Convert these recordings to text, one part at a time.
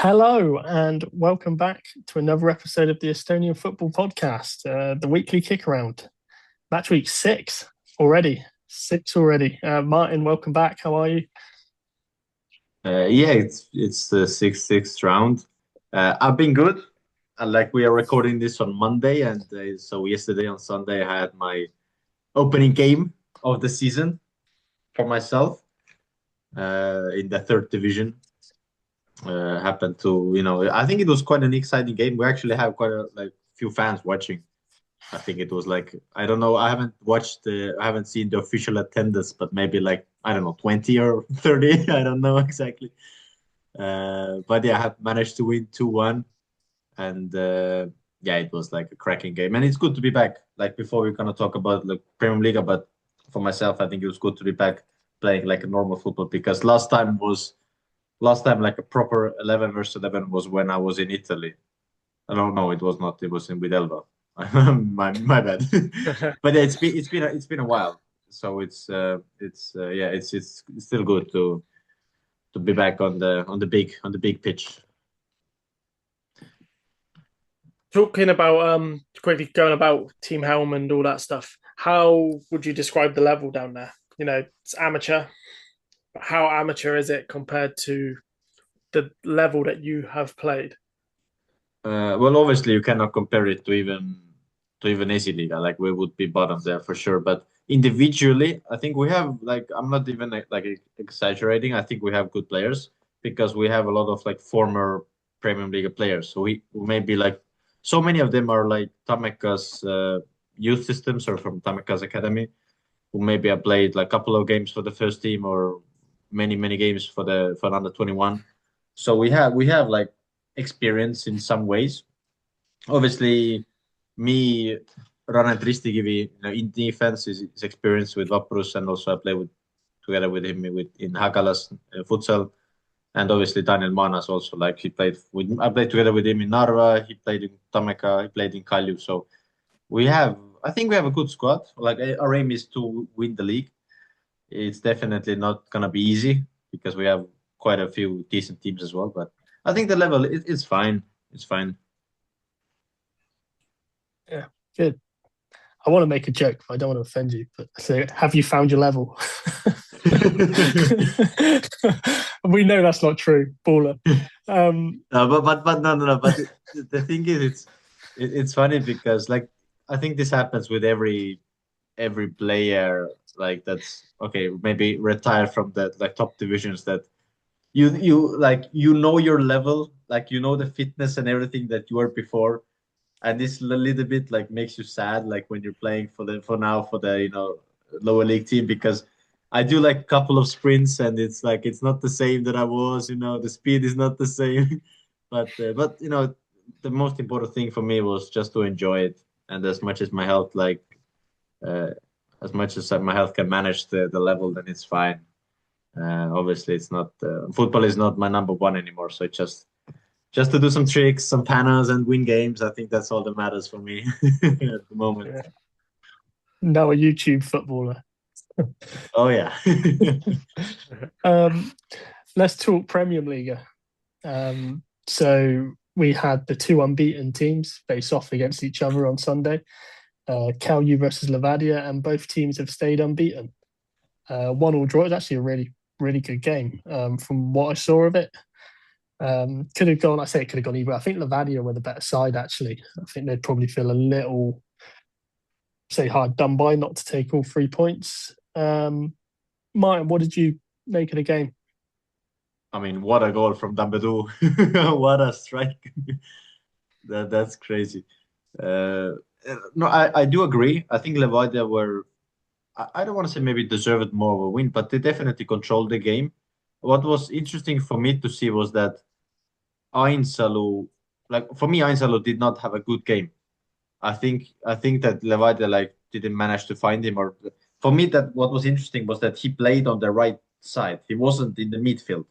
Hello, and welcome back to another episode of the Estonian Football Podcast, the Weekly Kickaround. Match week six already. Six already. Martin, welcome back. How are you? Yeah, it's the sixth round. I've been good. Like we are recording this on Monday, and so yesterday on Sunday I had my opening game of the season for myself in the third division. Happened to, I think it was quite an exciting game. We actually have quite a few fans watching. I think it was like I don't know. I haven't seen the official attendance, but maybe like I don't know, 20 or 30. I don't know exactly. But yeah, I have managed to win 2-1, and yeah, it was like a cracking game, and it's good to be back. Like before, we're gonna talk about the Premier League, but for myself, I think it was good to be back playing like a normal football because last time like a proper 11 versus 11 was when I was in Italy. I don't know, it was not. It was in with Elva. my bad. But yeah, it's been a while, so it's still good to be back on the big pitch. Talking about quickly going about Team Helm and all that stuff. How would you describe the level down there? It's amateur, but how amateur is it compared to the level that you have played? Well, obviously you cannot compare it to even AC Liga. Like we would be bottom there for sure. But individually, I think we have like I'm not even exaggerating. I think we have good players because we have a lot of like former Premium League players. So we may be like so many of them are like Tammeka's youth systems or from Tammeka's academy, who maybe have played like a couple of games for the first team or many games for under 21. So we have like experience in some ways. Obviously, me, Rane Tristikivi, in defense is experienced with Vaprus, and also I play together with him in Hagalas futsal, and obviously Daniel Manas also. Like I played together with him in Narva. He played in Tammeka. He played in Kalju. So I think we have a good squad. Like our aim is to win the league. It's definitely not gonna be easy because we have quite a few decent teams as well. But I think the level is fine. It's fine. Yeah, good. I want to make a joke, but I don't want to offend you. But so, have you found your level? We know that's not true, baller. No, but no, no, no. But the thing is, it's funny because like I think this happens with every player like that's okay, maybe retired from the like top divisions that you know your level, like you know the fitness and everything that you were before, and this a little bit like makes you sad like when you're playing for the lower league team because I do like a couple of sprints and it's like it's not the same that I was, the speed is not the same. But the most important thing for me was just to enjoy it, and as much as my health uh, as much as my health can manage the level, then it's fine. Obviously it's not football is not my number one anymore, so it's just to do some tricks, some panas, and win games. I think that's all that matters for me at the moment. yeah. Now a YouTube footballer. Oh yeah. um, let's talk Premier League. So we had the two unbeaten teams face off against each other on Sunday. Calju versus Levadia, and both teams have stayed unbeaten. 1-1 draw. It was actually a really good game from what I saw of it. Could have gone. I say it could have gone either. I think Levadia were the better side. Actually, I think they'd probably feel a little, say, hard done by not to take all 3 points. Martin, what did you make of the game? I mean, what a goal from Dambedu. What a strike. That's crazy. Uh, no, I do agree. I think Levadia were, I don't want to say maybe deserved more of a win, but they definitely controlled the game. What was interesting for me to see was that Ainsalu, like for me, Ainsalu did not have a good game. I think that Levadia like didn't manage to find him. Or for me, that what was interesting was that he played on the right side. He wasn't in the midfield.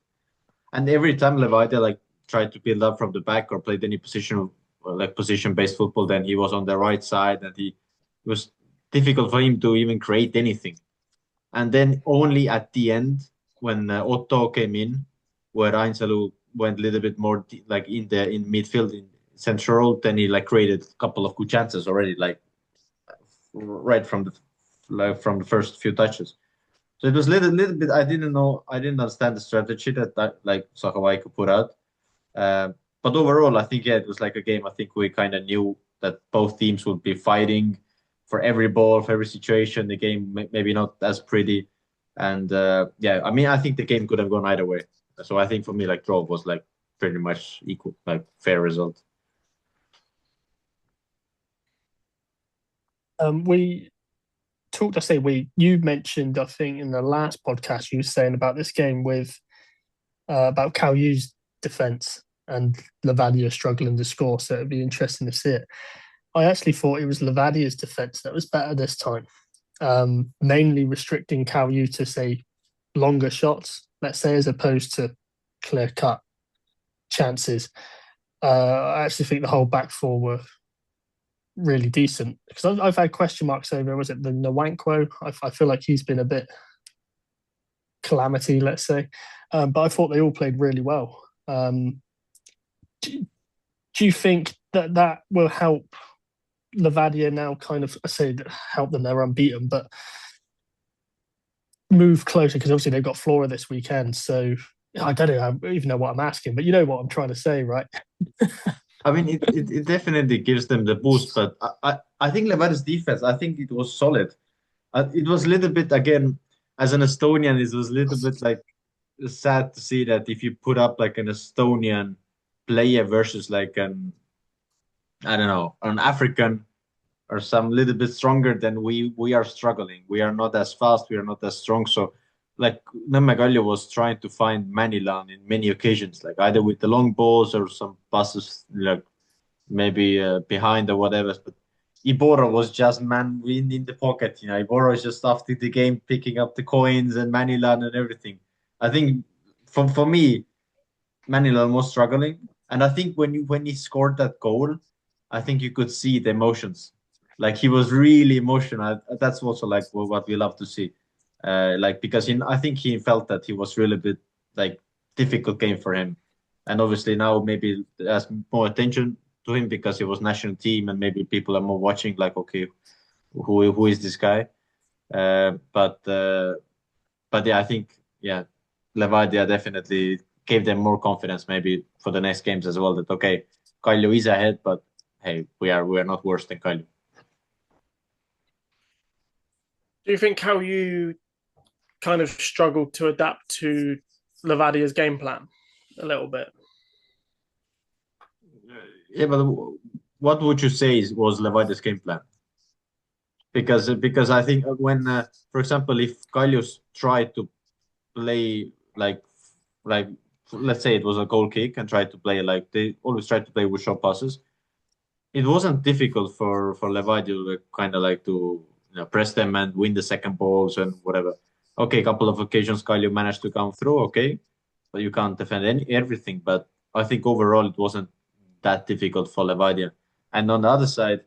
And every time Levadia like tried to build up from the back or played any position like position-based football, then he was on the right side, and it was difficult for him to even create anything. And then only at the end, when Otto came in, where Ainsalu went a little bit more like in midfield in central, then he like created a couple of good chances already, like right from the first few touches. So it was little bit. I didn't know. I didn't understand the strategy that like Sakavaika put out. Uh, but overall, I think it was like a game. I think we kind of knew that both teams would be fighting for every ball, for every situation. The game maybe not as pretty, and yeah, I mean, I think the game could have gone either way. So I think for me, like draw was like pretty much equal, like fair result. We talked. I say you mentioned. I think in the last podcast you were saying about this game with about Kalyu's defense and Levadia struggling to score. So it'd be interesting to see it. I actually thought it was Levadia's defense that was better this time, mainly restricting Kalyu to say longer shots, let's say, as opposed to clear cut chances. I actually think the whole back four were really decent because I've had question marks over, was it the Nwankwo? I feel like he's been a bit calamity, let's say. But I thought they all played really well. Do you think that will help Levadia now kind of, I say help them, they're unbeaten, but move closer because obviously they've got Flora this weekend. So I don't know, I don't even know what I'm asking, but you know what I'm trying to say, right? I mean, it definitely gives them the boost, but I think Levadia's defense, I think it was solid. It was a little bit again, as an Estonian, it was a little bit like sad to see that if you put up like an Estonian player versus like an I don't know an African or some little bit stronger, then we are struggling. We are not as fast. We are not as strong. So like Nõmme Kalju was trying to find Manilan in many occasions, like either with the long balls or some passes like maybe behind or whatever. But Ibora was just man in the pocket. Ibora was just after the game picking up the coins and Manilan and everything. I think for me, Manilan was struggling, and I think when he scored that goal, I think you could see the emotions. Like he was really emotional. That's also like what we love to see. Like because I think he felt that he was really bit like difficult game for him, and obviously now maybe there's more attention to him because he was national team, and maybe people are more watching. Like okay, who is this guy? Uh, but uh, but yeah, I think yeah, Levadia definitely gave them more confidence maybe for the next games as well. That okay, Kalju is ahead, but hey, we are not worse than Kalju. Do you think how you kind of struggled to adapt to Levadia's game plan a little bit? Yeah, but what would you say was Levadia's game plan? Because I think when for example if Kaljus tried to play like let's say it was a goal kick and tried to play like they always tried to play with short passes, it wasn't difficult for Levadia to kind of like to press them and win the second balls and whatever. Okay, a couple of occasions Kalju managed to come through, okay, but you can't defend everything. But I think overall it wasn't that difficult for Levadia. And on the other side,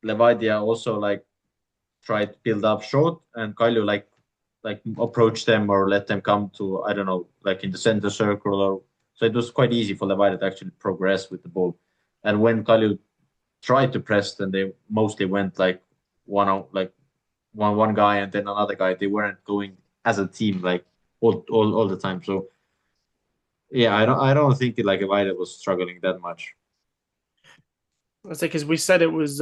Levadia also like tried to build up short, and Kalju like approach them or let them come to I don't know like in the center circle or so it was quite easy for Levadia to actually progress with the ball. And when Kalju tried to press, then they mostly went like one guy and then another guy. They weren't going as a team like all the time. So yeah, I don't think like Levadia was struggling that much. I say because we said it was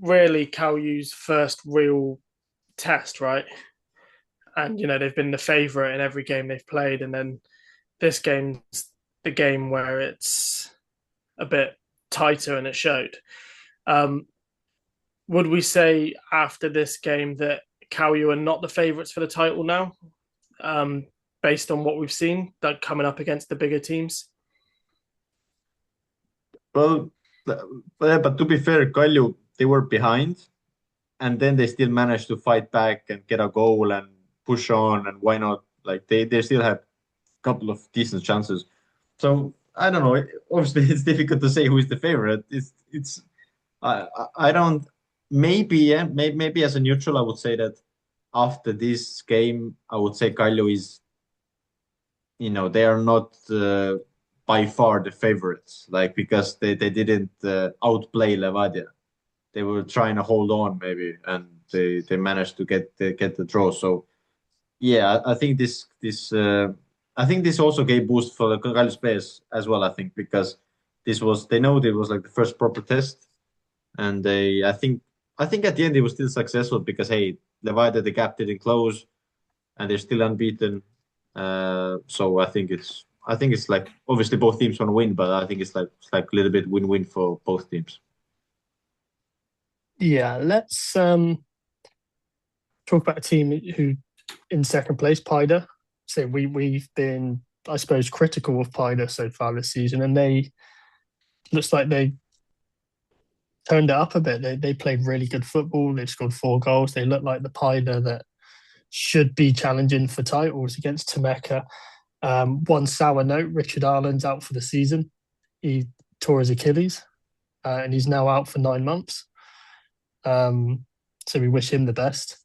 really Kalyu's first real test, right? And they've been the favourite in every game they've played, and then this game's the game where it's a bit tighter, and it showed. Would we say after this game that Kalyu are not the favourites for the title now, based on what we've seen, like coming up against the bigger teams? Well, but to be fair, Kalju they were behind, and then they still managed to fight back and get a goal and push on. And why not? Like they still had a couple of decent chances. So I don't know. Obviously, it's difficult to say who is the favorite. It's I don't. Maybe yeah. Maybe as a neutral, I would say that after this game, I would say Kalju they are not by far the favorites, like because they didn't outplay Levadia. They were trying to hold on maybe, and they managed to get the draw. So yeah, I think this also gave boost for the Kalju's players as well. I think because they know it was like the first proper test, and I think at the end it was still successful because hey, Levadia the gap didn't close, and they're still unbeaten. So I think it's like obviously both teams want to win, but I think it's like a little bit win-win for both teams. Yeah, let's talk about a team who in second place, Paide. So we've been, I suppose, critical of Paide so far this season, and looks like they turned it up a bit. They played really good football. They've scored 4 goals. They look like the Paide that should be challenging for titles against Temeka. One sour note: Richard Ireland's out for the season. He tore his Achilles, and he's now out for 9 months. So we wish him the best.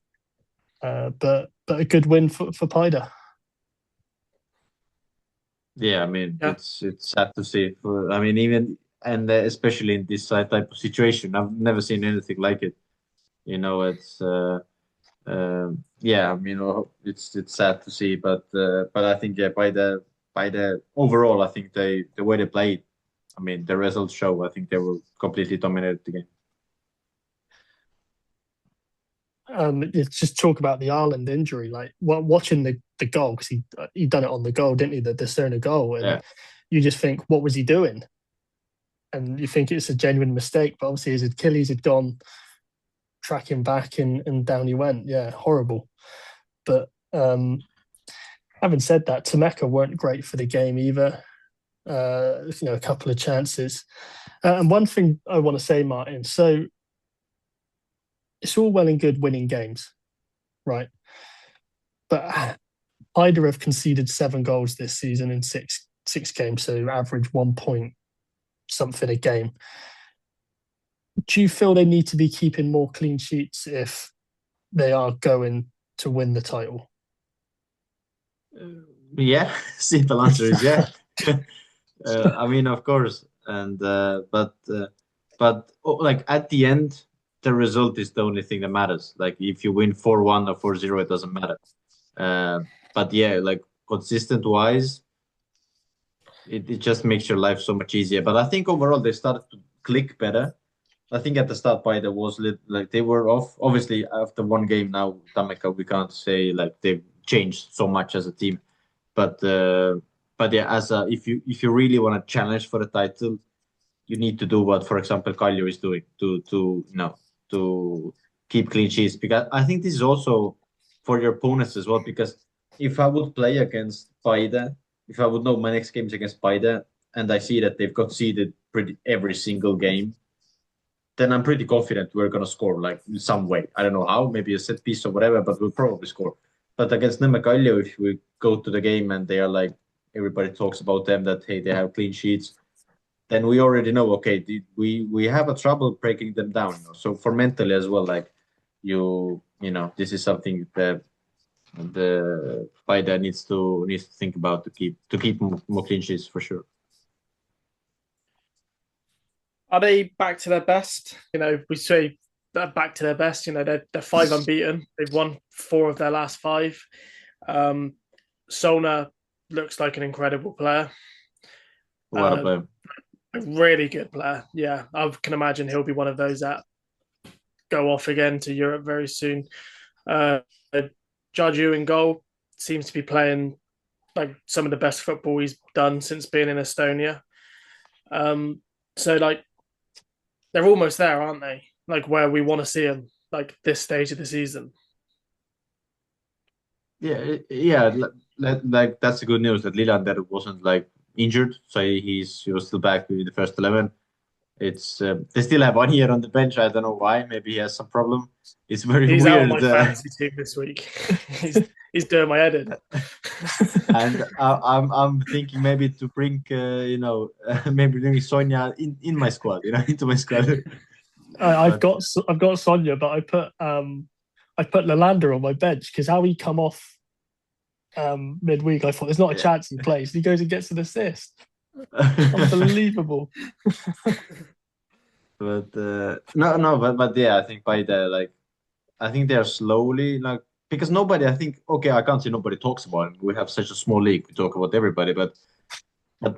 But a good win for Paide. Yeah, I mean it's sad to see. I mean even and especially in this type of situation, I've never seen anything like it. It's yeah, it's sad to see, but I think by the overall, I think the way they played, I mean the results show. I think they were completely dominated the game. It's just talk about the Ireland injury. Like watching the goal, because he done it on the goal, didn't he? The Cerner goal, and you just think, what was he doing? And you think it's a genuine mistake, but obviously his Achilles had gone, tracking back, and down he went. Yeah, horrible. But having said that, Temeka weren't great for the game either. A couple of chances. And one thing I want to say, Martin, so it's all well and good winning games, right? But Paide have conceded 7 goals this season in six games, so average 1 point something a game. Do you feel they need to be keeping more clean sheets if they are going to win the title? Yeah, simple answer is yeah. I mean, of course, and but like at the end, the result is the only thing that matters. Like if you win 4-1 or 4-0, it doesn't matter. But yeah, like consistent wise, it just makes your life so much easier. But I think overall they started to click better. I think at the start, Paide was like they were off. Obviously, after one game now, Tammeka, we can't say like they've changed so much as a team. But yeah, if you really want to challenge for the title, you need to do what, for example, Kalju is doing to keep clean sheets. Because I think this is also for your opponents as well. Because if I would play against Paide, if I would know my next game is against Paide, and I see that they've conceded pretty every single game, then I'm pretty confident we're gonna score like in some way. I don't know how, maybe a set piece or whatever, but we'll probably score. But against Nõmme United, if we go to the game and they are like everybody talks about them that hey they have clean sheets, then we already know okay we have a trouble breaking them down. So for mentally as well, like this is something that the Paide needs to think about to keep more clean sheets for sure. Are they back to their best? We say they're back to their best. They're 5 unbeaten. They've won 4 of their last 5. Solna looks like an incredible player. What a player. A really good player. Yeah, I can imagine he'll be one of those that go off again to Europe very soon. Jaju in goal seems to be playing like some of the best football he's done since being in Estonia. So like they're almost there, aren't they? Like where we want to see them, like this stage of the season. Yeah. Like that's the good news that Lillander wasn't like injured, so he was still back with the first 11. It's they still have 1 year on the bench. I don't know why. Maybe he has some problem. It's very He's weird. Out of my fantasy team this week. he's doing my head in. And I'm thinking maybe to bring maybe bring Sonia in my squad. Into my squad. I've got Sonia, but I put Lalander on my bench because how he come off midweek. I thought there's not a chance he plays. He goes and gets an assist. Unbelievable. But but yeah, I think by the I think they're slowly because nobody, I think, okay, I can't say nobody talks about it. We have such a small league. We talk about everybody, but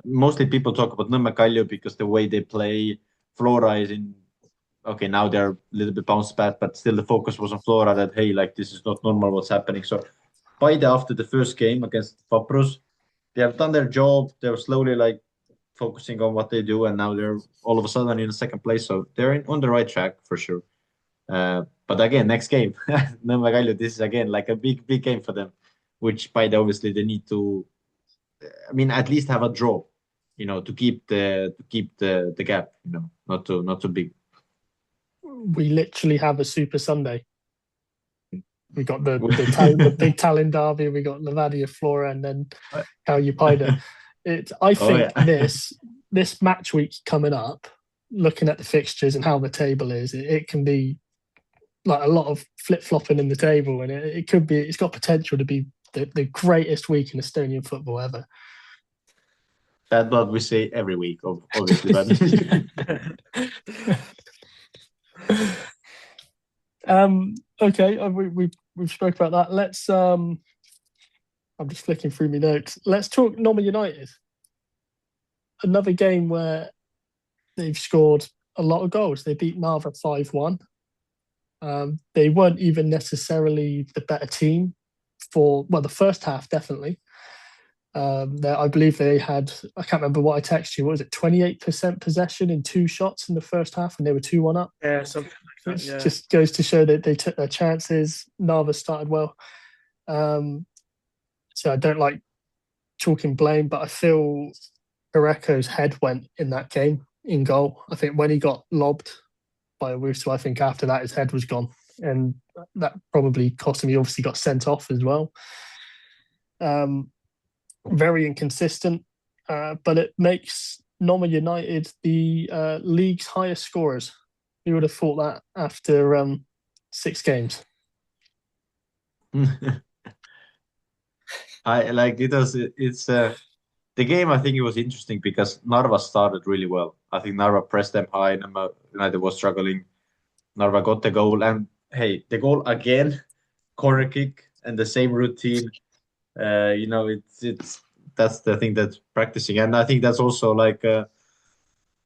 mostly people talk about Nõmme because the way they play. Flora is in. Okay, now they're a little bit bounced back, but still the focus was on Flora that, hey, like this is not normal what's happening. So Paide, after the first game against Vaprus, they have done their job. They're slowly focusing on what they do, and now they're all of a sudden in the second place. So they're on the right track for sure. But again, next game, Nõmme, this is again like a big game for them, which Paide obviously they need to, I mean, at least have a draw, to keep the gap, not too big. We literally have a Super Sunday. We got the big Tallinn derby. We got Levadia Flora, and then Kalju Paide. I think this match week coming up, looking at the fixtures and how the table is, it can be like a lot of flip flopping in the table, and it's got potential to be the greatest week in Estonian football ever. That's what we say every week, obviously. Okay, we've spoke about that. Let's. I'm just flicking through my notes. Let's talk Nõmme United. Another game where they've scored a lot of goals. They beat Narva 5-1. They weren't even necessarily the better team for the first half, definitely. I believe they had, I can't remember what I texted you, what was it, 28% possession in 2 shots in the first half, and they were 2-1 up? Yeah, something like that, yeah. Which just goes to show that they took their chances. Narva started well. So I don't like chalking blame, but I feel Pareko's head went in that game in goal. I think when he got lobbed by Owusu, I think after that his head was gone. And that probably cost him. He obviously got sent off as well. Very inconsistent, but it makes Nõmme United the league's highest scorers. Who would have thought that after 6 games? The game. I think it was interesting because Narva started really well. I think Narva pressed them high. Nõmme United was struggling. Narva got the goal, and hey, the goal again, corner kick, and the same routine. It's that's the thing that's practicing, and I think that's also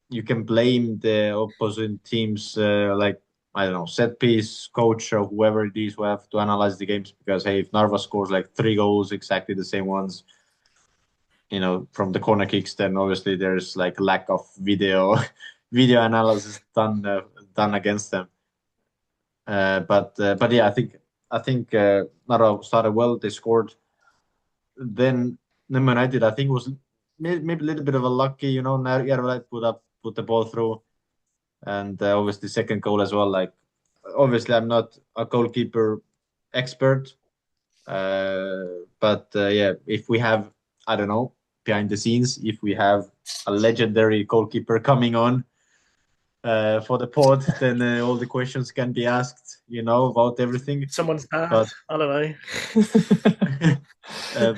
you can blame the opposing teams, I don't know, set piece coach or whoever it is who have to analyze the games, because hey, if Narva scores 3 goals, exactly the same ones, from the corner kicks, then obviously there's lack of video analysis done against them. But yeah, I think Narva started well. They scored. Then Nõmme United, I think, was maybe a little bit of a lucky, Järvelait put the ball through, and obviously second goal as well. Obviously I'm not a goalkeeper expert, but yeah, if we have, I don't know, behind the scenes, if we have a legendary goalkeeper coming on for the pod, then all the questions can be asked, about everything. Someone's bad. I don't know.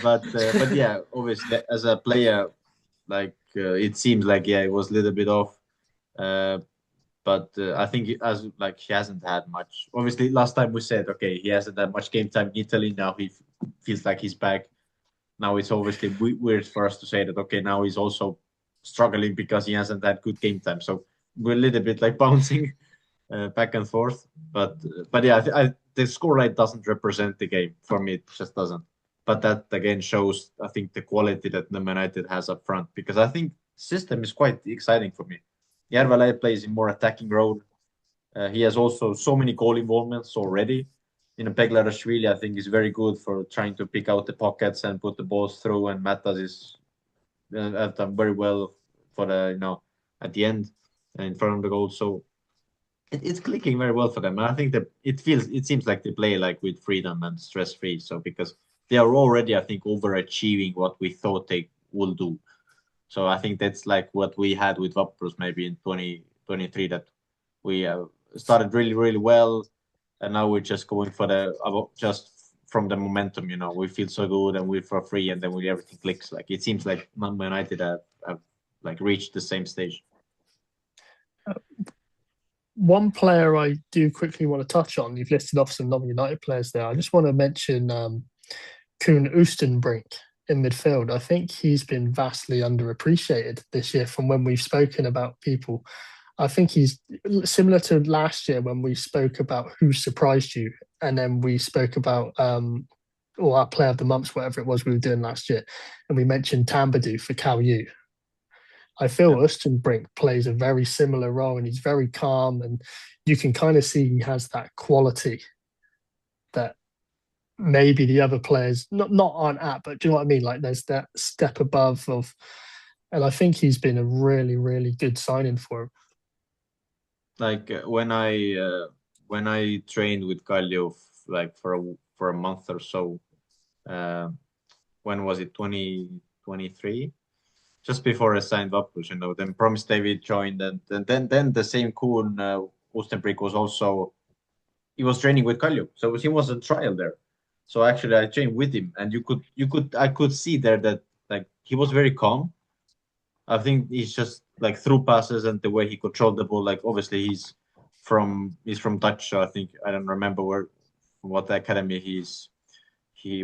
But yeah, obviously as a player, it seems it was a little bit off. But I think he hasn't had much. Obviously, last time we said, okay, he hasn't had much game time in Italy. Now he feels like he's back. Now it's obviously weird for us to say that, okay, now he's also struggling because he hasn't had good game time. So we're a little bit bouncing back and forth. But yeah, the scoreline doesn't represent the game. For me, it just doesn't. But that, again, shows, I think, the quality that Nõmme United has up front. Because I think system is quite exciting for me. Järvelait plays in more attacking role. He has also so many goal involvements already. Beglarashvili, I think, is very good for trying to pick out the pockets and put the balls through. And Matas have done very well for at the end in front of the goal. So it's clicking very well for them. And I think that it seems like they play with freedom and stress free. So because they are already, I think, overachieving what we thought they will do. So I think that's what we had with Vaprus maybe in 2023, that we started really, really well, and now we're just going for from the momentum. We feel so good and we're for free, and then everything clicks. Like it seems like Nõmme United have like reached the same stage. One player I do quickly want to touch on, you've listed off some Nõmme United players there. I just want to mention Koen Oostenbrink in midfield. I think he's been vastly underappreciated this year from when we've spoken about people. I think he's similar to last year when we spoke about who surprised you, and then we spoke about or our player of the month, whatever it was we were doing last year, and we mentioned Tambadou for Cal U. I feel Oostenbrink plays a very similar role, and he's very calm, and you can kind of see he has that quality that maybe the other players not aren't at, but do you know what I mean? Like there's that step above of, and I think he's been a really, really good signing for him. Like when I trained with Kallio like for a month or so, when was it? 2023? Just before I signed Vaprus, then Promise David joined, and then the same Koen Oostenbrink was also, he was training with Kallio, so he was on trial there. So actually, I trained with him, and I could see there that like he was very calm. I think he's just like through passes and the way he controlled the ball. Like obviously he's from Dutch, so I think I don't remember what academy he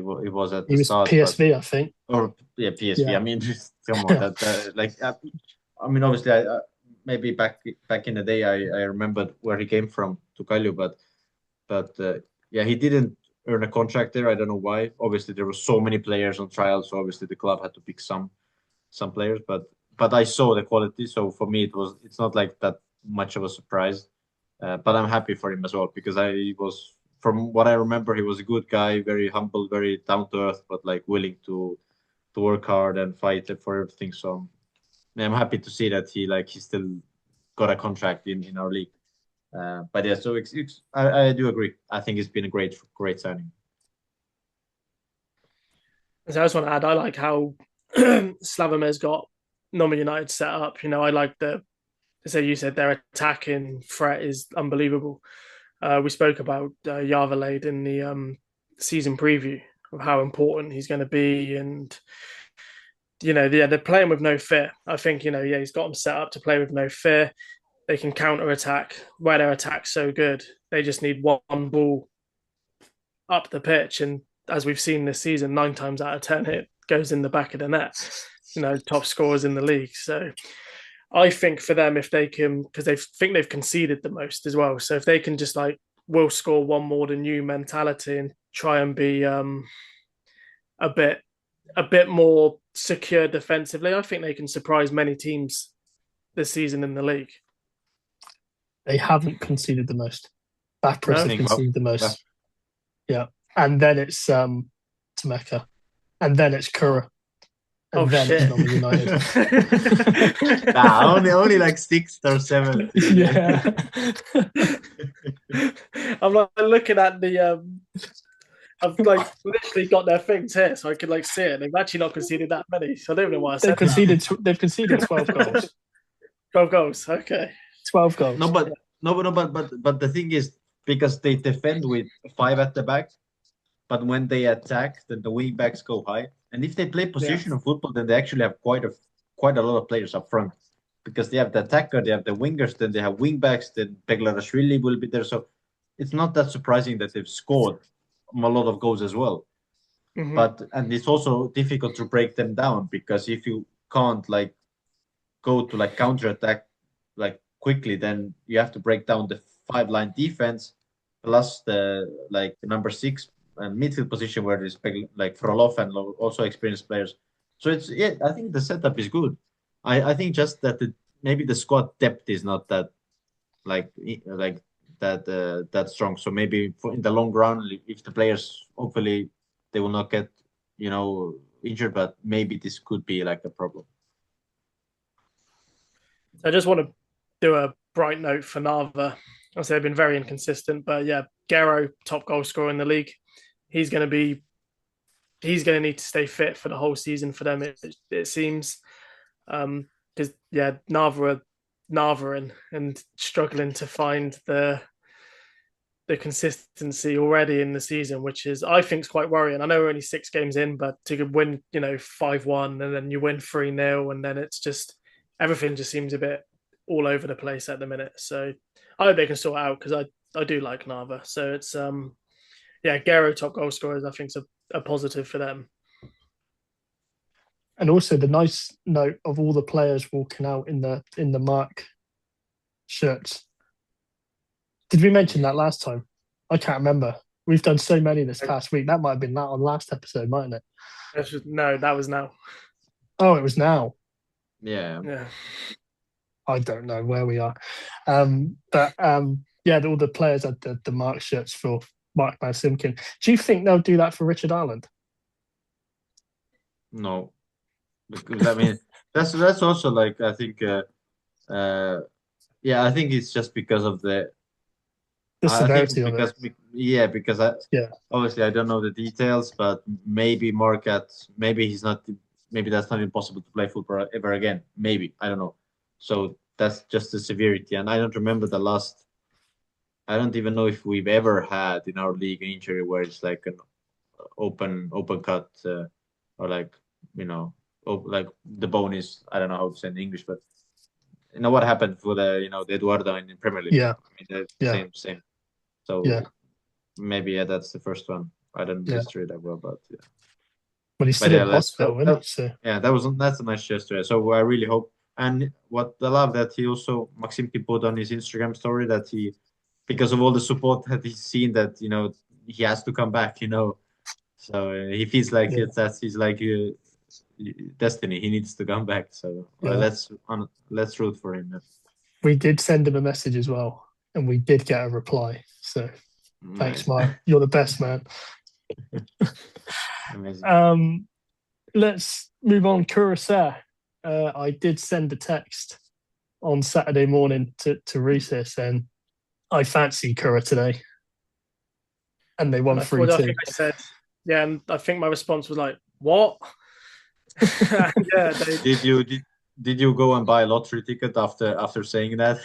was at the start. PSV, but, I think. Or PSV. Yeah. I mean, just come on. I mean, obviously, I maybe back in the day, I remembered where he came from to Kallio, but yeah, he didn't earn a contract there. I don't know why. Obviously, there were so many players on trial, so obviously the club had to pick some players, but I saw the quality. So for me, it's not like that much of a surprise. But I'm happy for him as well, because from what I remember, he was a good guy, very humble, very down to earth, but like willing to work hard and fight for everything. So I'm happy to see that he still got a contract in our league. But yeah, so I do agree. I think it's been a great signing. So I just want to add, I like how Slavomir's got Nõmme United set up. I like as you said, their attacking threat is unbelievable. We spoke about Järvelid in the season preview of how important he's going to be, and they're playing with no fear. I think he's got them set up to play with no fear. They can counter attack. Where their attack's so good, they just need one ball up the pitch, and as we've seen this season, 9 times out of 10 it goes in the back of the net. Top scorers in the league. So I think for them, if they can, because they think they've conceded the most as well. So if they can just we'll score one more than you mentality and try and be a bit more secure defensively, I think they can surprise many teams this season in the league. They haven't conceded the most. Vaprus have conceded the most. Yeah. And then it's Temeka. And then it's Kura. And then shit. It's Nõmme United. Only like 6th or 7th. Yeah. I'm looking at the I've literally got their things here so I could see it. They've actually not conceded that many. So I don't know why I said They've conceded 12 goals. 12 goals, okay. 12 goals. No, but the thing is, because they defend with 5 at the back, but when they attack, then the wing backs go high. And if they play positional football, then they actually have quite a lot of players up front, because they have the attacker, they have the wingers, then they have wing backs, then Beglarashvili will be there. So it's not that surprising that they've scored a lot of goals as well. Mm-hmm. And it's also difficult to break them down, because if you can't go to counter attack quickly, then you have to break down the 5-line defense plus the number 6 and midfield position where there's Frolov and also experienced players. So I think the setup is good. I think just that maybe the squad depth is not that that strong. So maybe in the long run, if the players, hopefully they will not get injured, but maybe this could be a problem. I just want to do a bright note for Narva. I say they've been very inconsistent, but yeah, Gero, top goal scorer in the league. He's going to need to stay fit for the whole season for them, it seems. Because Narva are Narva and struggling to find the the consistency already in the season, which is, I think, is quite worrying. I know we're only 6 games in, but to win, 5-1 and then you win 3-0, and then it's just everything just seems a bit all over the place at the minute. So I hope they can sort it out, because I do like Nava. So it's Gero top goal scorers, I think, is a positive for them. And also the nice note of all the players walking out in the Mark shirts. Did we mention that last time? I can't remember. We've done so many this past week. That might have been that on last episode, mightn't it? No, that was now. Oh, it was now. Yeah. I don't know where we are. But all the players had the Mark shirts for Mark Van Simkin. Do you think they'll do that for Richard Ireland? No. Because, I mean, that's also like, I think, I think it's just because of the severity of it. Because obviously I don't know the details, but maybe maybe that's not impossible to play football ever again. Maybe, I don't know. So that's just the severity. And I don't remember I don't even know if we've ever had in our league an injury where it's like an open cut or like, like the bone is, I don't know how to say in English, but what happened for the Eduardo in Premier League. Yeah. I mean, same. So maybe that's the first one. I don't know history that well, but yeah. But he's still in hospital, isn't he? So. Yeah, that's a nice gesture. So I really hope. And what I love that he also, Maxim put on his Instagram story that he, because of all the support that he's seen, that he has to come back. So he feels like he's like destiny. He needs to come back. So let's root for him. We did send him a message as well, and we did get a reply. So thanks, Mark. You're the best, man. Amazing. Let's move on. Kuressaare. I did send a text on Saturday morning to Reece saying I fancy Kura today, and they won 3-2. I think I said, and I think my response was like, "What?" Did you go and buy a lottery ticket after saying that?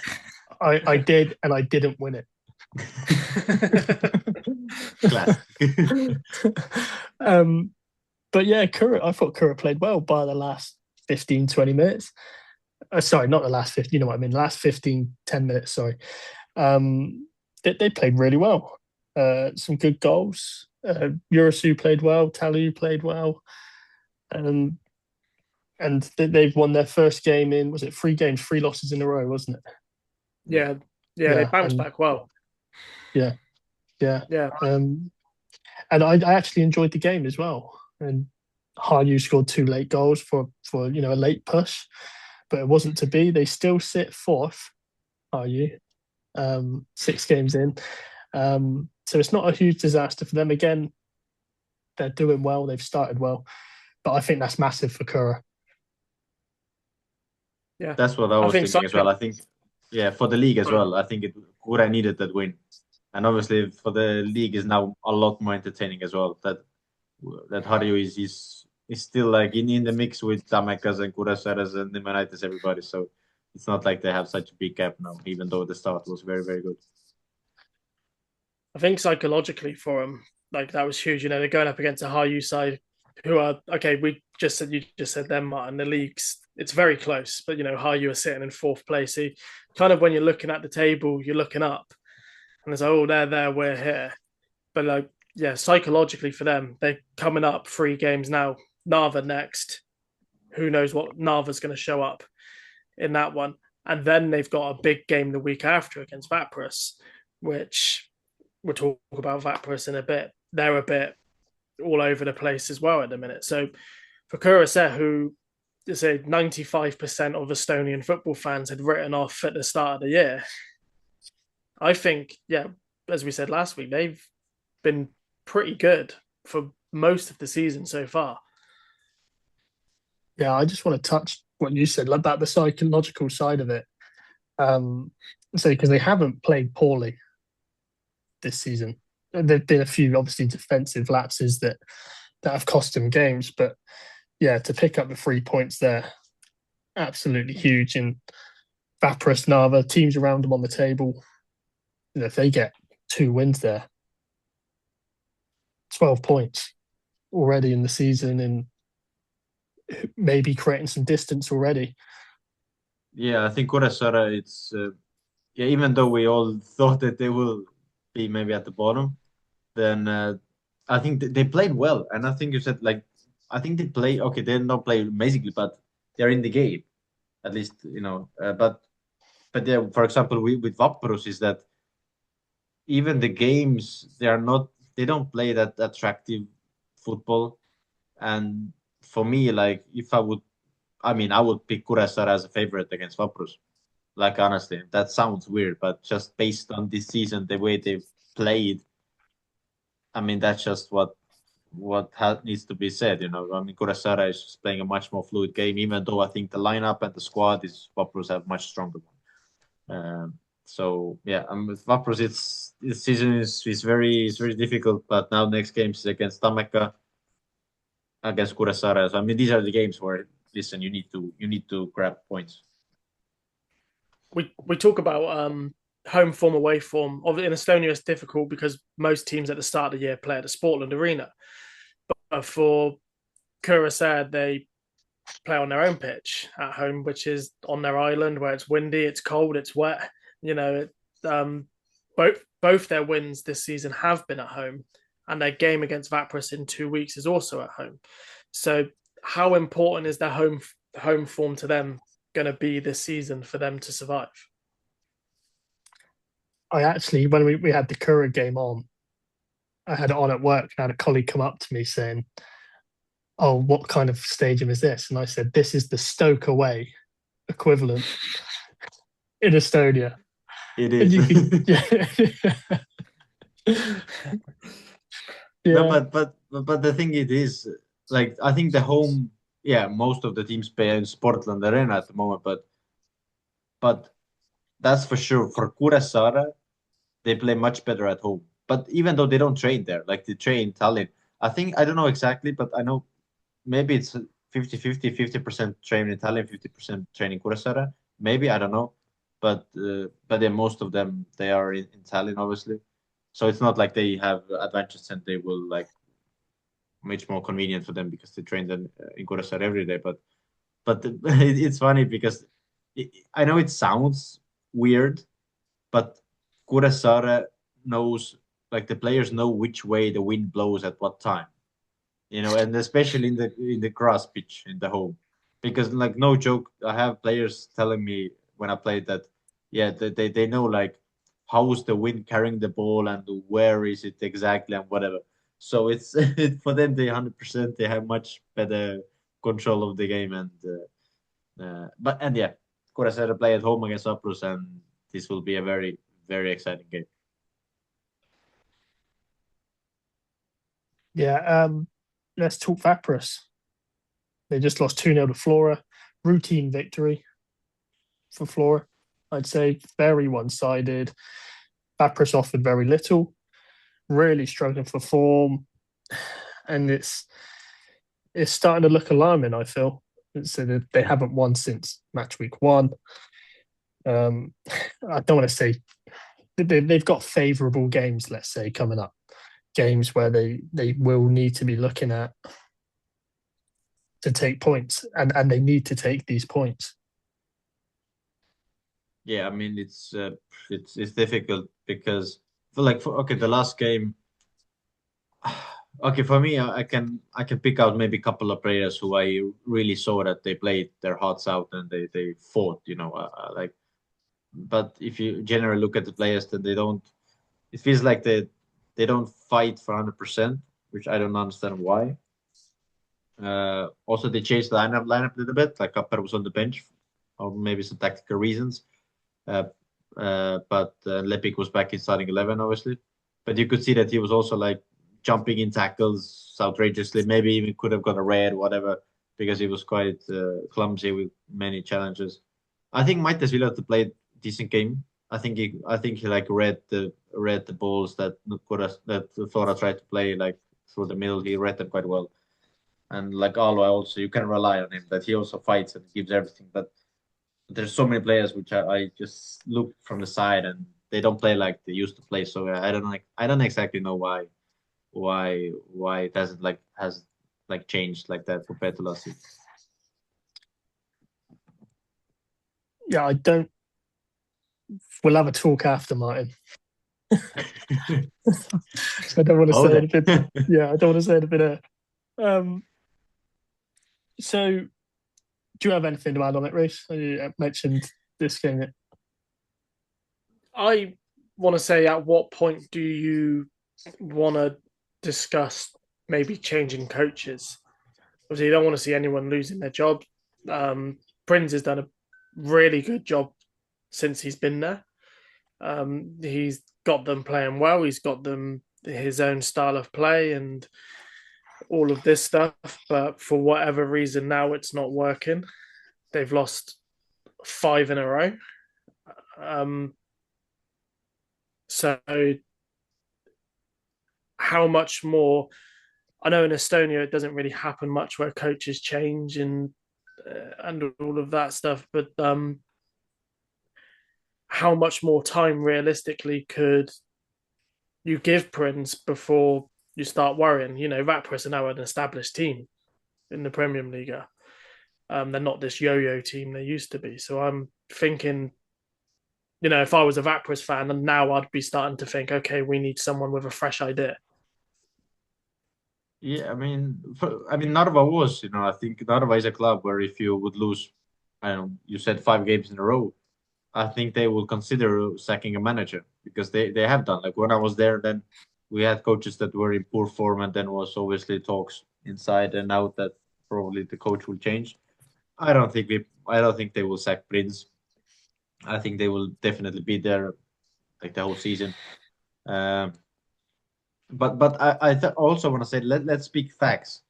I did, and I didn't win it. Classic. But yeah, I thought Kura played well by the last 15, 20 minutes. Sorry, not the last 15, you know what I mean? Last 15, 10 minutes, sorry. They played really well. Some good goals. Urasu played well. Talu played well. And they've won their first game in, was it 3 games, 3 losses in a row, wasn't it? Yeah, they bounced back well. Yeah. And I actually enjoyed the game as well. And Haryu scored 2 late goals for a late push, but it wasn't to be. They still sit 4th, Haryu, 6 games in. So it's not a huge disaster for them. Again, they're doing well. They've started well, but I think that's massive for Kura. Yeah, that's what I was thinking as well. I think, for the league as well. I think Kura needed that win, and obviously for the league is now a lot more entertaining as well. That Harju is still like in the mix with Tammekas and Kuressaare and Nõmme United, everybody. So it's not like they have such a big gap now, even though the start was very, very good. I think psychologically for them, like that was huge. They're going up against a Harju side who are you just said them, Martin. The league's, it's very close, but Harju are sitting in 4th place. So kind of when you're looking at the table, you're looking up, and it's like, they're there, we're here. But psychologically for them, they're coming up 3 games now. Narva next. Who knows what Narva's going to show up in that one. And then they've got a big game the week after against Vaprus, which we'll talk about Vaprus in a bit. They're a bit all over the place as well at the minute. So for Kuressaare, who is 95% of Estonian football fans had written off at the start of the year, I think, as we said last week, they've been pretty good for most of the season so far. Yeah, I just want to touch what you said about the psychological side of it. Because they haven't played poorly this season. There've been a few, obviously, defensive lapses that have cost them games. But to pick up the 3 points there, absolutely huge. And Vaprus, Narva, teams around them on the table, if they get 2 wins there. 12 points already in the season and maybe creating some distance already. Yeah, I think Kuressaare, it's yeah, even though we all thought that they will be maybe at the bottom, then I think they played well. And I think you said, like, I think they play, okay, they don't play amazingly, but they're in the game, at least, but yeah, for example, with Vaprus is that even the games, they don't play that attractive football. And for me, like, if I would pick Kuressaare as a favorite against Vaprus. Like, honestly, that sounds weird, but just based on this season, the way they've played, I mean, that's just what needs to be said. I mean, Kuressaare is just playing a much more fluid game, even though I think the lineup and the squad is Vaprus have much stronger one. So yeah, with Vaprus, this season is very difficult. But now next game is against Tammeka, against Kuressaare. So I mean, these are the games where, listen, you need to grab points. We talk about home form, away form. In Estonia, it's difficult because most teams at the start of the year play at the Sportland Arena. But for Kuressaare, they play on their own pitch at home, which is on their island where it's windy, it's cold, it's wet. Both their wins this season have been at home, and their game against Vaprus in 2 weeks is also at home. So, how important is their home form to them going to be this season for them to survive? I actually, when we had the Kura game on, I had it on at work and I had a colleague come up to me saying, "Oh, what kind of stadium is this?" And I said, "This is the Stoke away equivalent in Estonia." It is. Yeah. No, but the thing it is, like, I think the home, yeah, most of the teams play in Sportland Arena at the moment, but that's for sure. For Kuressaare, they play much better at home. But even though they don't train there, like they train in Tallinn, I don't know exactly, but I know maybe it's 50-50, 50% train in Tallinn, 50% training Kuressaare. Maybe, I don't know. But then most of them, they are in Tallinn, obviously. So it's not like they have advantages and they will, like, much more convenient for them because they train them in Kuressaare every day. But it's funny because I know it sounds weird, but Kuressaare knows, like, the players know which way the wind blows at what time, and especially in the grass pitch in the home, because, like, no joke, I have players telling me when I played that, yeah, they know, like, how's the wind carrying the ball and where is it exactly and whatever. So it's for them, they 100%, they have much better control of the game. And yeah, Kuressaare play at home against Vaprus, and this will be a very, very exciting game. Yeah, let's talk Vaprus. They just lost 2-0 to Flora. Routine victory for Flora. I'd say very one-sided. Vaprus offered very little. Really struggling for form. And it's starting to look alarming, I feel. So that they haven't won since match week 1. I don't want to say they've got favourable games, let's say, coming up. Games where they will need to be looking at to take points, and they need to take these points. Yeah, I mean, it's difficult because the last game. Okay, for me, I can pick out maybe a couple of players who I really saw that they played their hearts out and they fought, like. But if you generally look at the players, then they don't. It feels like they don't fight for 100%, which I don't understand why. Also, they changed the lineup a little bit. Like, Kapper was on the bench, or maybe some tactical reasons. But Lepik was back in starting 11, obviously. But you could see that he was also, like, jumping in tackles outrageously. Maybe even could have got a red, whatever, because he was quite clumsy with many challenges. I think Maites Viljot played a decent game. I think he like read the balls that Flora tried to play, like, through the middle. He read them quite well. And, like, Alva also, you can rely on him, that he also fights and gives everything. But there's so many players which I just look from the side and they don't play like they used to play. So I don't exactly know why it hasn't has changed like that compared to last season. Yeah, I don't. We'll have a talk after, Martin. I don't want to say anything. Yeah, I don't want to say anything. So, do you have anything to add on it, Reece? You mentioned this game. I want to say, at what point do you want to discuss maybe changing coaches? Obviously, you don't want to see anyone losing their job. Prince has done a really good job since he's been there. He's got them playing well. He's got them his own style of play and all of this stuff. But for whatever reason, now it's not working. They've lost 5 in a row. So how much more? I know in Estonia it doesn't really happen much where coaches change and all of that stuff, but how much more time realistically could you give Prince before you start worrying? You know, Vaprus are now an established team in the Premier League. They're not this yo-yo team they used to be. So I'm thinking, you know, if I was a Vaprus fan, and now I'd be starting to think, okay, we need someone with a fresh idea. Yeah, I mean, Narva was, I think Narva is a club where if you would lose, I don't know, you said 5 games in a row, I think they will consider sacking a manager because they have done. Like when I was there, then we had coaches that were in poor form, and then was obviously talks inside and out that probably the coach will change. I don't think they will sack Prince. I think they will definitely be there like the whole season. But I also want to say let's speak facts.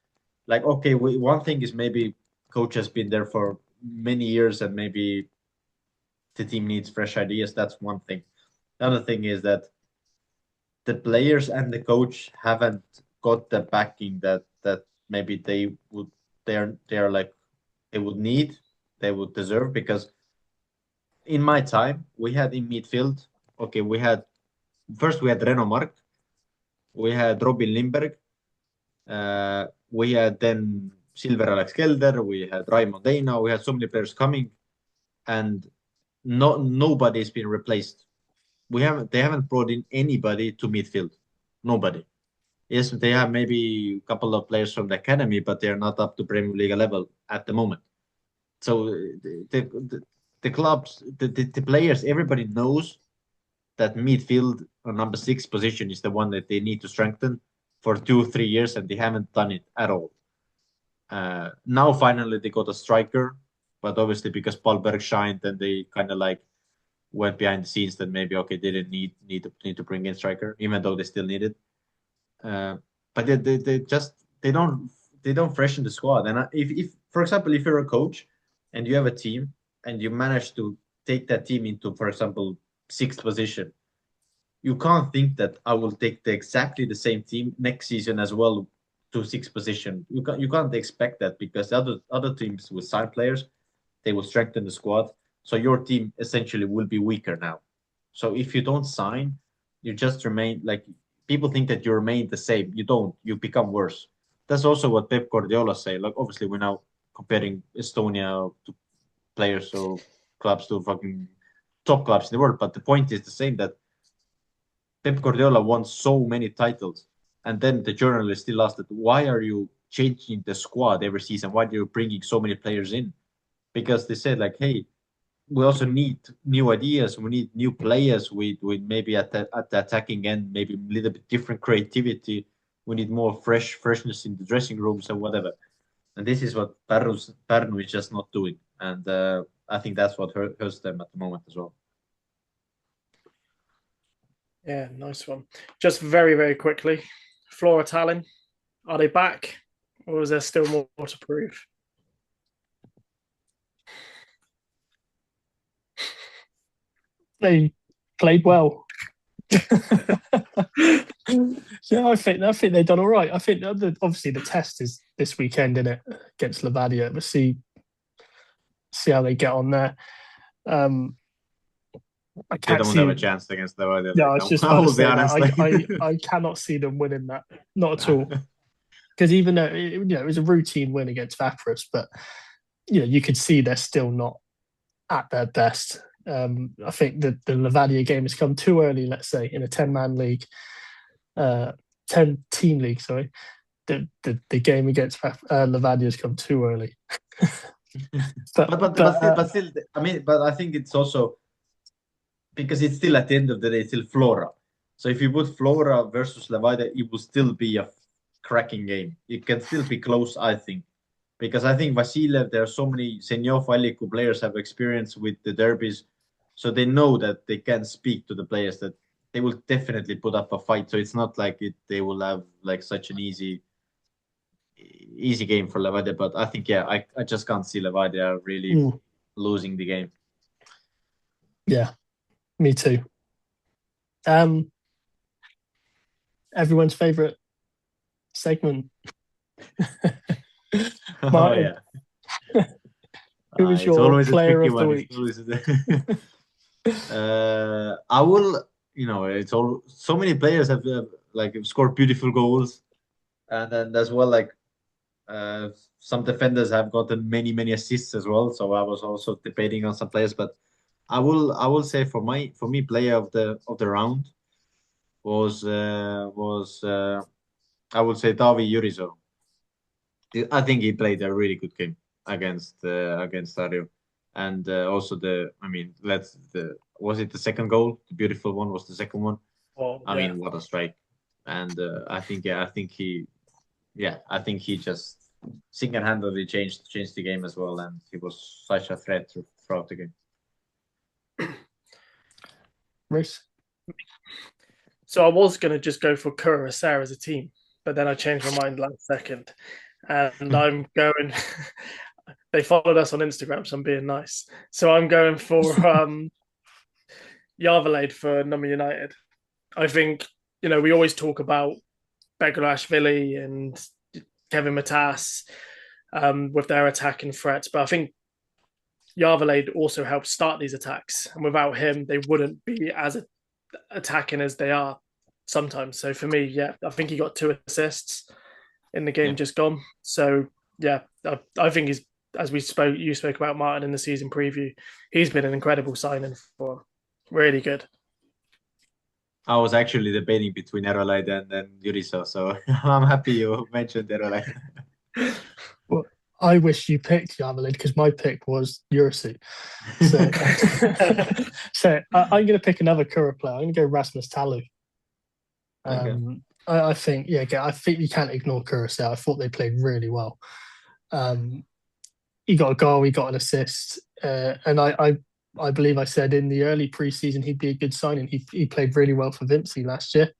Like okay, one thing is maybe coach has been there for many years and maybe the team needs fresh ideas. That's one thing. The other thing is that the players and the coach haven't got the backing that maybe they would they would need, they would deserve, because in my time we had in midfield, okay, we had Reno Mark, we had Robin Lindberg, we had then Silver Alex Kelder, we had Raimond Eina, we had so many players coming, and nobody's been replaced. They haven't brought in anybody to midfield. Nobody. Yes, they have maybe a couple of players from the academy, but they're not up to Premier League level at the moment. So the clubs, the players, everybody knows that midfield or number 6 position is the one that they need to strengthen for 2-3 years, and they haven't done it at all. Now finally they got a striker, but obviously because Palberg shined, then they kind of went behind the scenes that maybe okay they didn't need to bring in striker, even though they still need it. But they don't freshen the squad. And if for example if you're a coach and you have a team and you manage to take that team into, for example, 6th position, you can't think that I will take exactly the same team next season as well to 6th position. You can't expect that, because the other teams will sign players, they will strengthen the squad. So your team essentially will be weaker now. So if you don't sign, you just remain people think that you remain the same. You don't. You become worse. That's also what Pep Guardiola say. Like obviously we're now comparing Estonia to players or clubs to fucking top clubs in the world, but the point is the same, that Pep Guardiola won so many titles, and then the journalist still asked that why are you changing the squad every season? Why are you bringing so many players in? Because they said hey, we also need new ideas. We need new players with maybe at the attacking end, maybe a little bit different creativity. We need more freshness in the dressing rooms and whatever. And this is what Pärnu is just not doing. And I think that's what hurts them at the moment as well. Yeah, nice one. Just very, very quickly, Flora Tallinn, are they back, or is there still more to prove? They played well. Yeah, I think they've done all right. I think obviously the test is this weekend, isn't it, against Levadia. We'll see how they get on there. I They can't don't see. have a chance against Levadia. Yeah, I right was now. just about to will be say honest. that. I cannot see them winning that. Not at all. Because even though it was a routine win against Vaprus, but you could see they're still not at their best. I think the Levadia game has come too early. Let's say in a 10-man league, 10-team league. Sorry, the game against Levadia has come too early. but still, I mean, but I think it's also because it's still at the end of the day, it's still Flora. So if you put Flora versus Levadia, it will still be a cracking game. It can still be close, I think, because I think Vasiljev, there are so many Senyov, Alliku players have experience with the derbies, so they know that they can speak to the players that they will definitely put up a fight. So it's not like they will have like such an easy game for Levadia. But I think I just can't see Levadia really losing the game. Yeah, me too. Everyone's favorite segment. Martin, who was your player of the week? I will. It's all so many players have like scored beautiful goals, and then as well like some defenders have gotten many assists as well. So I was also debating on some players, but I will say for me player of the round was I would say Taavi Jürisoo. I think he played a really good game against Sarju, and also was it the second goal? The beautiful one was the second one. Oh, I mean, what a strike! And I think he just single-handedly changed the game as well, and he was such a threat throughout the game. Reece? So I was going to just go for Kuressaare as a team, but then I changed my mind last second. And I'm going... They followed us on Instagram, so I'm being nice. So I'm going for Järveläid for Nõmme United. I think, we always talk about Begolashvili and Kevin Matas with their attacking threats, but I think Järveläid also helped start these attacks, and without him, they wouldn't be as attacking as they are sometimes. So for me, I think he got 2 assists in the game just gone. So I think he's, as you spoke about Martin in the season preview, he's been an incredible signing for him. Really good. I was actually debating between Järveläid and Jürisoo, so I'm happy you mentioned Järveläid. Well, I wish you picked Järveläid because my pick was Jürisoo. So I'm going to pick another Kura player. I'm going to go Rasmus Talu. Okay. I think you can't ignore Kuressaare. I thought they played really well. He got a goal, he got an assist, and I believe I said in the early preseason he'd be a good signing. He played really well for Vimpsy last year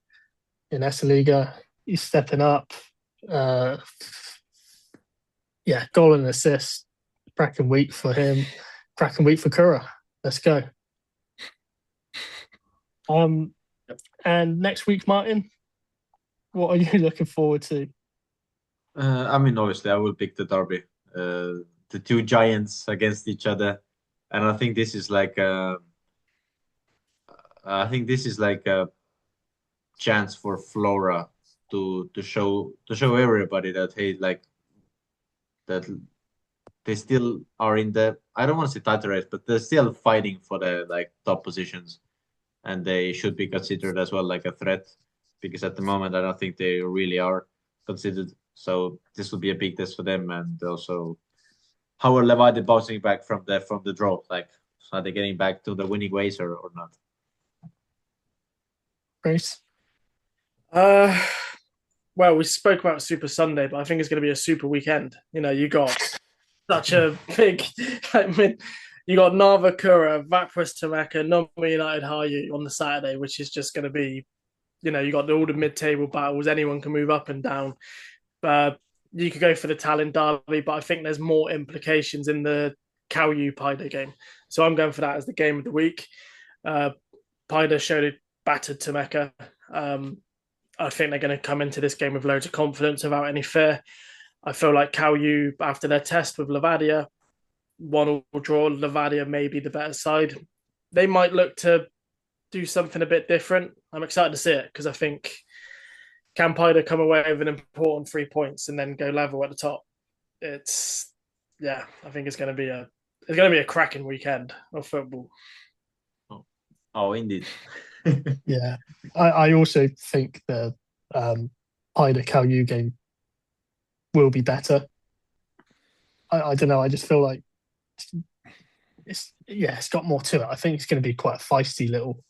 in Esiliga. He's stepping up. Goal and assist. Cracking week for him. Cracking week for Kura. Let's go. And next week, Martin, what are you looking forward to? Obviously, I will pick the derby. The 2 giants against each other, and I think this is like a chance for Flora to show everybody that that they still are in the, I don't want to say title race, but they're still fighting for the top positions, and they should be considered as well like a threat, because at the moment I don't think they really are considered. So this will be a big test for them, and also how are Levadia bouncing back from the draw? Like, are they getting back to the winning ways or not? Reece? Well, we spoke about Super Sunday, but I think it's going to be a super weekend. You got such a big... you got Narva Kura, Vaprus Tammeka, Nõmme United Harju on the Saturday, which is just going to be... you got all the mid-table battles. Anyone can move up and down. You could go for the Tallinn derby, but I think there's more implications in the Kalju Paide game. So I'm going for that as the game of the week. Paide showed it battered Tammeka. I think they're going to come into this game with loads of confidence without any fear. I feel like Kalju, after their test with Levadia, 1-1 draw, Levadia may be the better side. they might look to do something a bit different. I'm excited to see it because I think can Paide come away with an important 3 points and then go level at the top? I think it's going to be a cracking weekend of football. Oh, indeed. Yeah, I also think the Paide CalU game will be better. I don't know. I just feel like it's got more to it. I think it's going to be quite a feisty little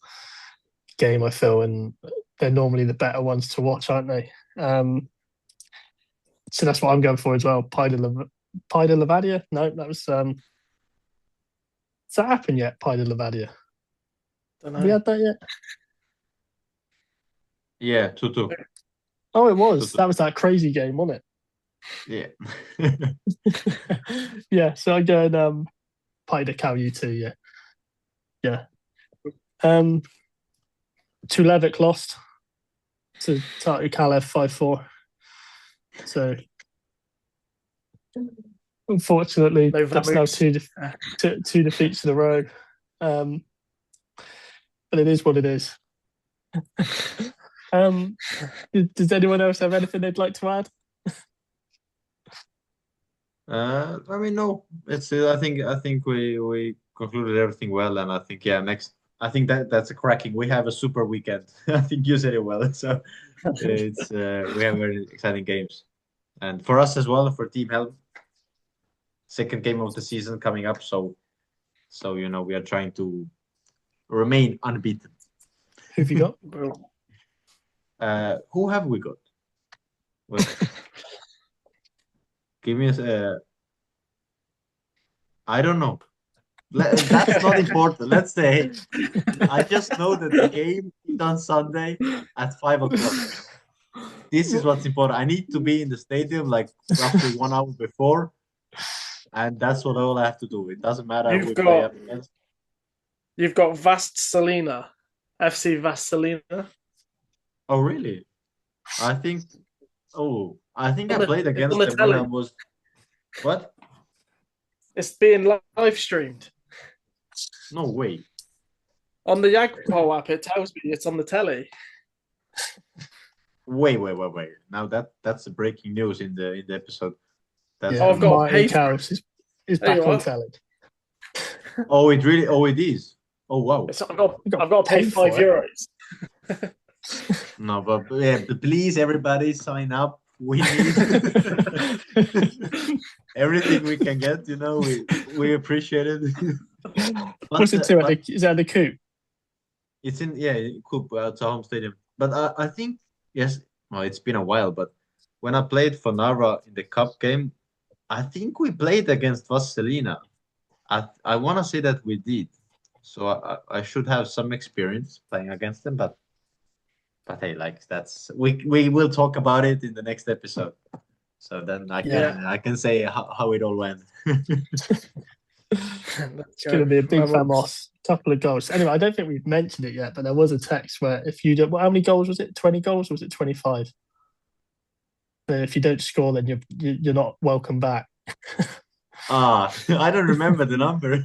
game. I feel, and they're normally the better ones to watch, aren't they? So that's what I'm going for as well. Paide Levadia. No, that was. Has that happened yet? Paide Levadia. Have we had that yet? Yeah, 2-2. Oh, it was. 2-2. That was that crazy game, wasn't Yeah. it? Yeah. So I'm going Paide CalU too. Yeah. Tulevik lost to Tartu Kalev 5-4. So unfortunately, that's now two defeats in a row. But it is what it is. Does anyone else have anything they'd like to add? I mean, no. It's. I think we concluded everything well, and I think next. I think that's a cracking. We have a super weekend. I think you said it well. So it's we have very exciting games, and for us as well, for Team Helm, second game of the season coming up. So we are trying to remain unbeaten. Who have you got? Who have we got? Well, give me I don't know. That's not important. Let's say I just know that the game is on Sunday at 5:00. This is what's important. I need to be in the stadium like roughly 1 hour before, and that's all I have to do. It doesn't matter who we play up against. You've got Vastseliina, FC Vastseliina. Oh, really? I think I played against them when I was. What? It's being live streamed. No way. On the Yagpol app, it tells me it's on the telly. Wait. Now that's the breaking news in the episode. I've got to pay for it. It's back on telly. Oh, it really? Oh, it is. Oh, wow. I've got to pay €5. No, but please, everybody, sign up. We need everything we can get. We appreciate it. What's it to? Is that the Coop? It's in Coop at home stadium. But I think yes. Well, it's been a while. But when I played for Narva in the cup game, I think we played against Vastseliina. I want to say that we did. So I should have some experience playing against them, but hey, that's we will talk about it in the next episode. So then I can say how it all went. It's going to be a big Vamos, couple of goals. Anyway, I don't think we've mentioned it yet, but there was a text where if you don't, how many goals was it? 20 goals, or was it 25? Then if you don't score, then you're not welcome back. I don't remember the number.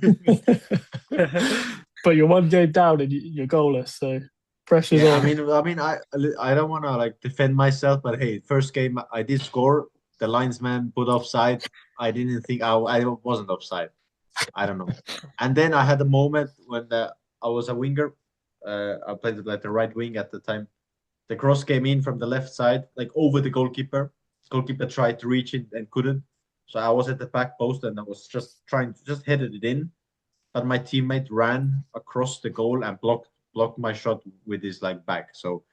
But you're one game down and you're goalless, so pressure's on. I mean, I don't want to defend myself, but hey, first game I did score. The linesman put offside. I didn't think I wasn't offside. I don't know. And then I had a moment when I was a winger. I played the right wing at the time. The cross came in from the left side, over the goalkeeper. Goalkeeper tried to reach it and couldn't. So I was at the back post and I was just headed it in. But my teammate ran across the goal and blocked my shot with his back. So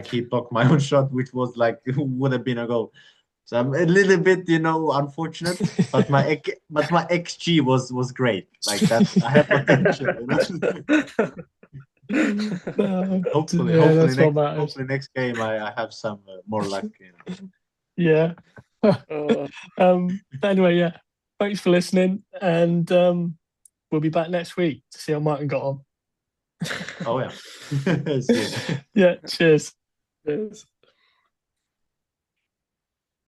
he blocked my own shot, which was would have been a goal. So I'm a little bit, unfortunate, but my XG was great. That I have potential. Hopefully next game I have some more luck. Yeah. Anyway, thanks for listening, and we'll be back next week to see how Martin got on. Oh yeah. Yeah. Cheers.